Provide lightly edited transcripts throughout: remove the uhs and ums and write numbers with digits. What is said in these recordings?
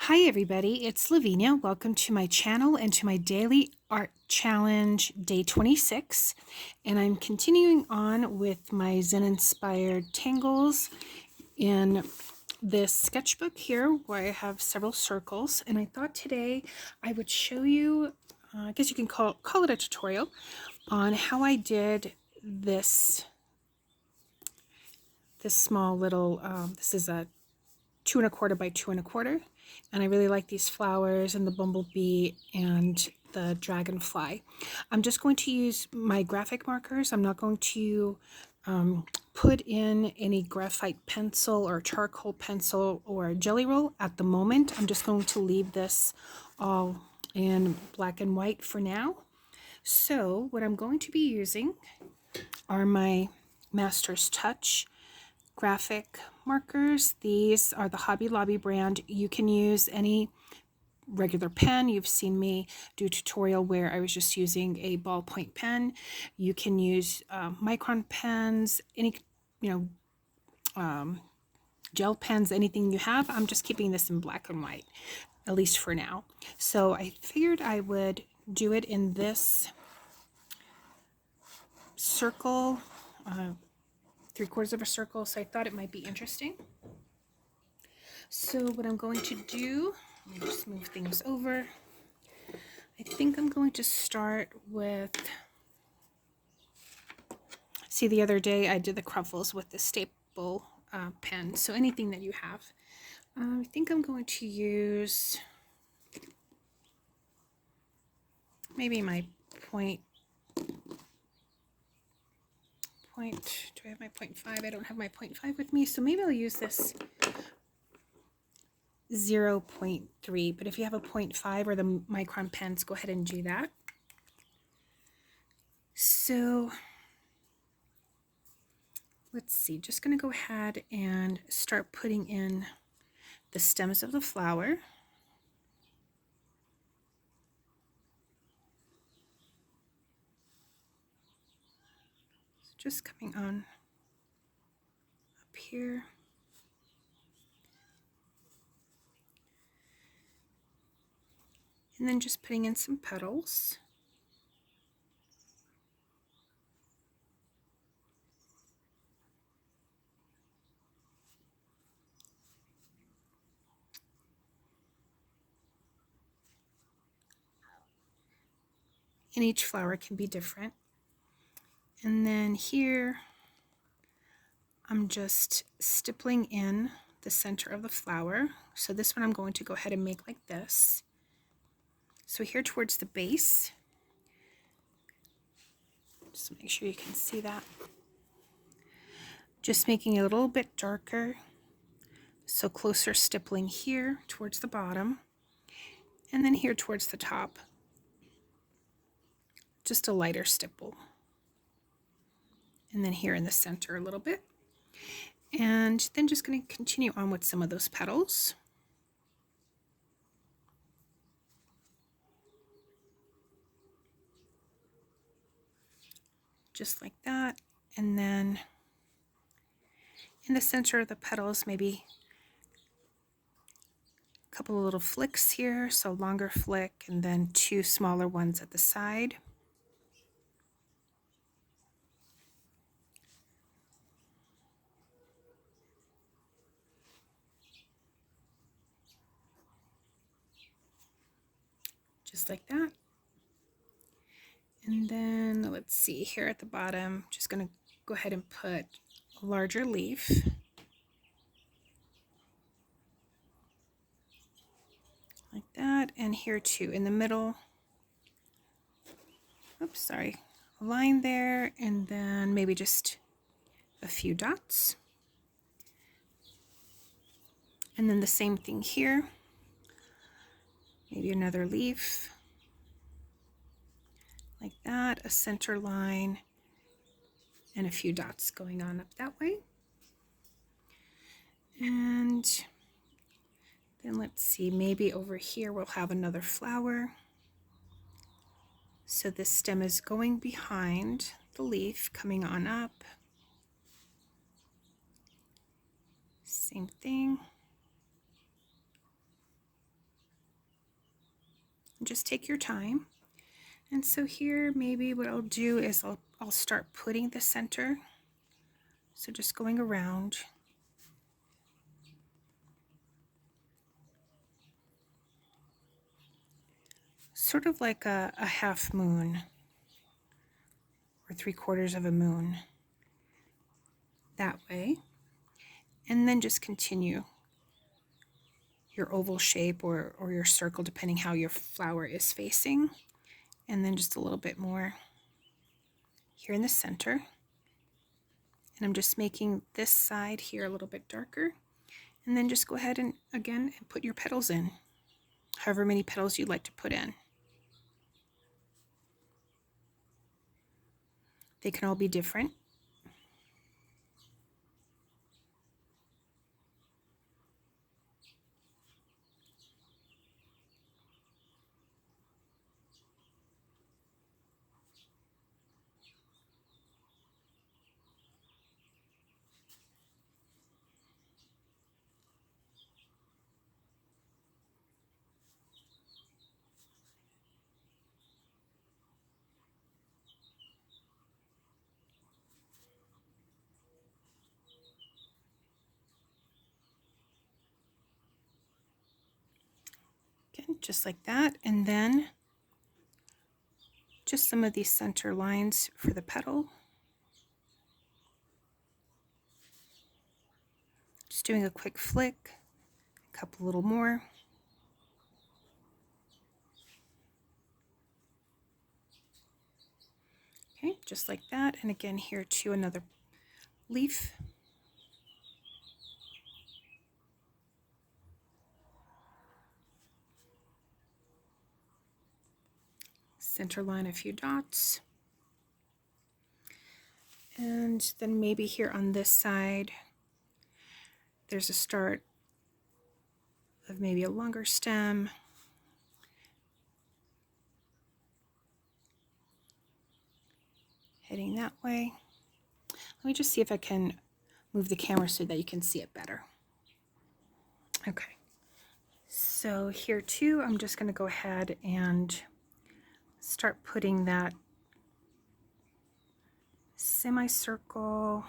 Hi everybody, it's Lavinia. Welcome to my channel and to my daily art challenge day 26. And I'm continuing on with my Zen inspired tangles in this sketchbook here where I have several circles. And I thought today I would show you, I guess you can call it a tutorial on how I did this small little, this is a 2 1/4 by 2 1/4, and I really like these flowers and the bumblebee and the dragonfly. I'm just going to use my graphic markers. I'm not going to put in any graphite pencil or charcoal pencil or jelly roll at the moment. I'm just going to leave this all in black and white for now. So what I'm going to be using are my Master's Touch graphic markers. These are the Hobby Lobby brand. You can use any regular pen. You've seen me do a tutorial where I was just using a ballpoint pen. You can use micron pens, any gel pens, anything you have. I'm just keeping this in black and white, at least for now. So I figured I would do it in this circle, 3/4 of a circle, so I thought it might be interesting. So what I'm going to do, let me just move things over. I think I'm going to start with, see, the other day I did the cruffles with the staple pen, so anything that you have. I think I'm going to use maybe my point, do I have my 0.5? I don't have my 0.5 with me, so maybe I'll use this 0.3, but if you have a 0.5 or the micron pens, go ahead and do that. So let's see, just going to go ahead and start putting in the stems of the flower. So just coming on up here. And then just putting in some petals. And each flower can be different. And then here, I'm just stippling in the center of the flower. So this one I'm going to go ahead and make like this. So here towards the base, just make sure you can see that. Just making it a little bit darker. So closer stippling here towards the bottom, and then here towards the top. Just a lighter stipple. And then here in the center a little bit. And then just going to continue on with some of those petals. Just like that. And then in the center of the petals, maybe a couple of little flicks here, so longer flick, and then 2 smaller ones at the side. Just like that. And then let's see, here at the bottom, just going to go ahead and put a larger leaf. Like that, and here too, in the middle. Oops, sorry. A line there, and then maybe just a few dots. And then the same thing here. Maybe another leaf. Like that, a center line, and a few dots going on up that way. And then let's see, maybe over here we'll have another flower. So this stem is going behind the leaf, coming on up. Same thing. Just take your time. And so here, maybe what I'll do is I'll start putting the center. So just going around. Sort of like a half moon or 3/4 of a moon. That way. And then just continue your oval shape or your circle, depending how your flower is facing. And then just a little bit more here in the center. And I'm just making this side here a little bit darker. And then just go ahead and again put your petals in, however many petals you'd like to put in. They can all be different. Again, just like that. And then just some of these center lines for the petal. Just doing a quick flick, a couple little more. Okay, just like that. And again here too, another leaf. Center line a few dots. And then maybe here on this side, there's a start of maybe a longer stem. Heading that way. Let me just see if I can move the camera so that you can see it better. Okay. So here too, I'm just going to go ahead and start putting that semicircle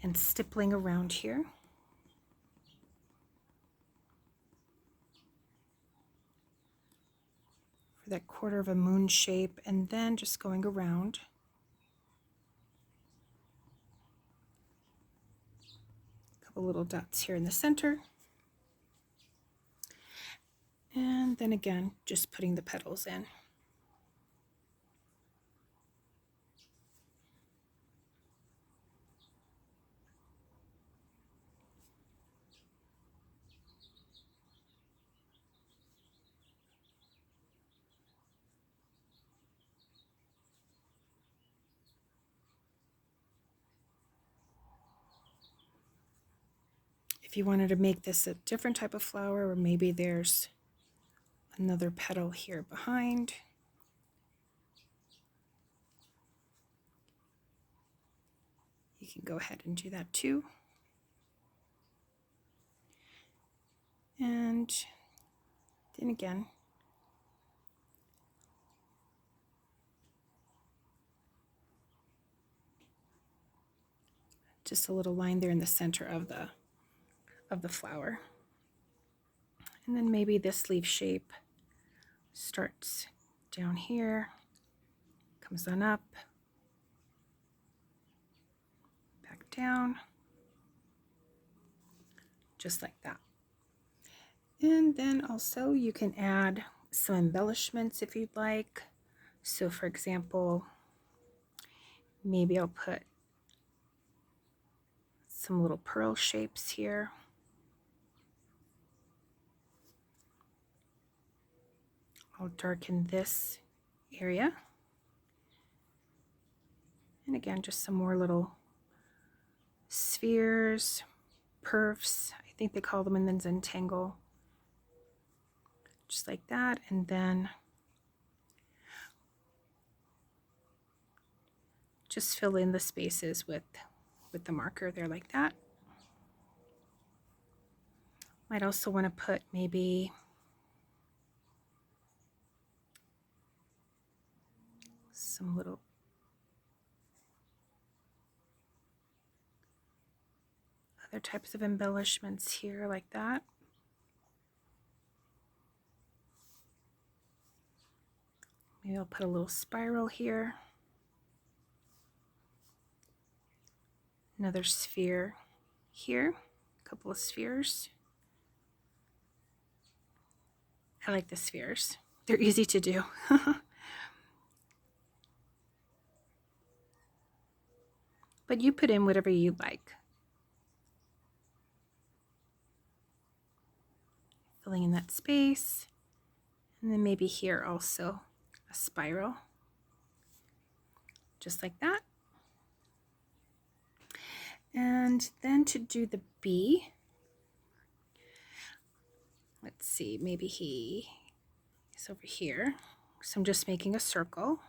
and stippling around here. For that 1/4 of a moon shape, and then just going around. A couple little dots here in the center. And then again, just putting the petals in. If you wanted to make this a different type of flower, or maybe there's another petal here behind, you can go ahead and do that too. And then again, just a little line there in the center of the flower. And then maybe this leaf shape starts down here, comes on up, back down, just like that. And then also you can add some embellishments if you'd like. So for example, maybe I'll put some little pearl shapes here. I'll darken this area. And again, just some more little spheres, perfs, I think they call them in the Zentangle. Just like that. And then just fill in the spaces with the marker there like that. Might also want to put maybe some little other types of embellishments here like that. Maybe I'll put a little spiral here. Another sphere here, a couple of spheres. I like the spheres. They're easy to do. But you put in whatever you like. Filling in that space. And then maybe here also a spiral. Just like that. And then to do the bee, let's see, maybe he is over here. So I'm just making a circle.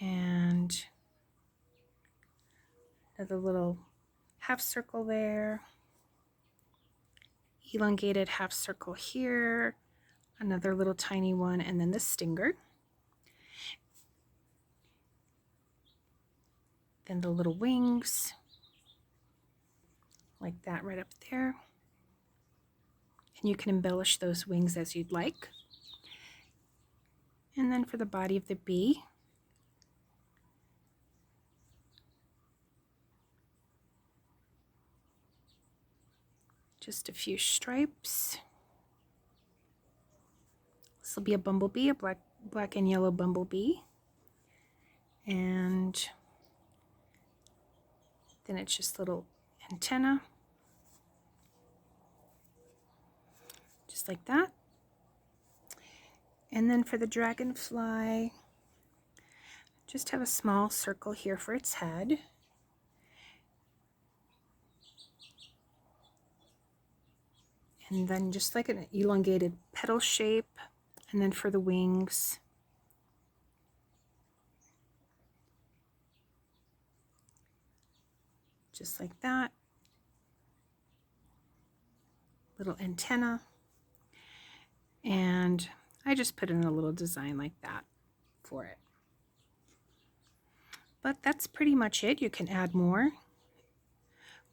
And another little half circle there. Elongated half circle here. Another little tiny one, and then the stinger. Then the little wings, like that right up there. And you can embellish those wings as you'd like. And then for the body of the bee, just a few stripes. This will be a bumblebee, a black and yellow bumblebee. And then it's just little antenna, just like that. And then for the dragonfly, just have a small circle here for its head. And then just like an elongated petal shape. And then for the wings, just like that. Little antenna. And I just put in a little design like that for it. But that's pretty much it. You can add more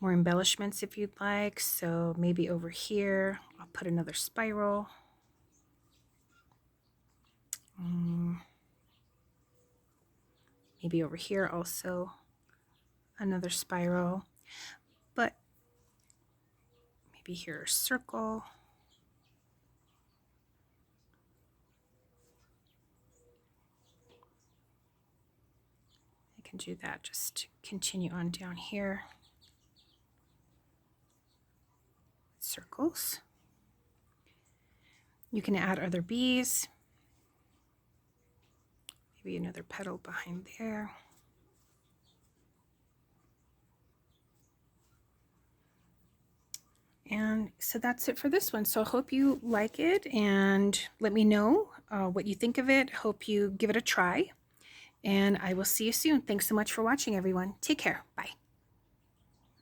embellishments if you'd like. So maybe over here, I'll put another spiral. Maybe over here also another spiral, but maybe here a circle. I can do that, just continue on down here. Circles. You can add other bees. Maybe another petal behind there. And so that's it for this one. So I hope you like it and let me know what you think of it. Hope you give it a try. And I will see you soon. Thanks so much for watching, everyone. Take care. Bye.